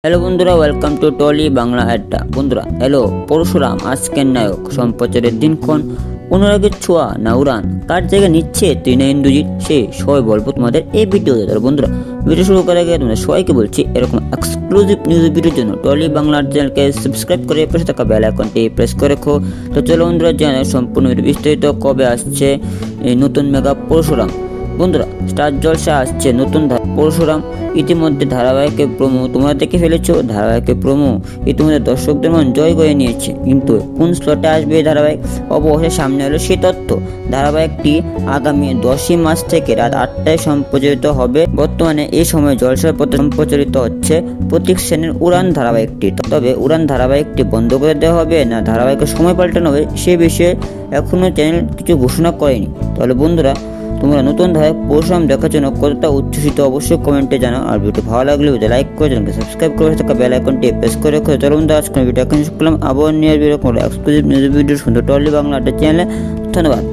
Hello বন্ধুরা, welcome to trolley Bangla আড্ডা। বন্ধুরা হ্যালো, পরশুরাম আজকের নায়ক, সম্প্রচারের দিনক্ষণ, অনুরাগের ছোঁয়া না উড়ান, কার জায়গা নিচ্ছে তৃণা ইন্দ্রজিৎ, সে সবাই বলবো তোমাদের এই ভিডিওতে। তাহলে বন্ধুরা ভিডিও শুরু করার আগে তোমাদের সবাইকে বলছি, এরকম এক্সক্লুসিভ নিউজ ভিডিওর জন্য টলি বাংলার চ্যানেলকে সাবস্ক্রাইব করে পাশে থাকা বেল আইকনটি প্রেস করে রেখো। তো চলো বন্ধুরা, জানাই সম্পূর্ণ বিস্তারিত কবে আসছে এই নতুন মেগা পরশুরাম। বন্ধুরা স্টার জলসা আসছে নতুন পরশুরাম। ইতিমধ্যে ধারাবাহিকের প্রোমো তোমরা দেখে ফেলেছো। ধারাবাহিকের প্রোমো ইতিমধ্যে দর্শকদের মন জয় করে নিয়েছে, কিন্তু কোন স্লটে আসবে এই ধারাবাহিক অবশ্যই সামনে এলো সেই তথ্য। ধারাবাহিকটি আগামী 10ই মার্চ থেকে রাত 8টায় সম্প্রচারিত হবে। বর্তমানে এই সময় জলসার পথে সম্প্রচারিত হচ্ছে প্রতীক সেনের উড়ান ধারাবাহিকটি। তবে উড়ান ধারাবাহিকটি বন্ধ করে দেওয়া হবে না ধারাবাহিকের সময় পাল্টানো হবে, সে বিষয়ে এখনো চ্যানেল কিছু ঘোষণা করেনি। তাহলে বন্ধুরা, তোমরা নতুন ধারাবাহিক পরশুরাম দেখার জন্য কতটা উচ্ছ্বসিত অবশ্যই কমেন্টে জানাও। আর ভিডিও ভালো লাগলে লাইক করে চ্যানেলকে সাবস্ক্রাইব করে থাকা বেল আইকনটি প্রেস করে রেখো। চলো বন্ধুরা, আজকের ভিডিও এখন শেষ করলাম। আবার নিয়ে ভিডিও এক্সক্লুসিভ নিউজ ভিডিও সুন্দর টলি বাংলা চ্যানেলে। ধন্যবাদ।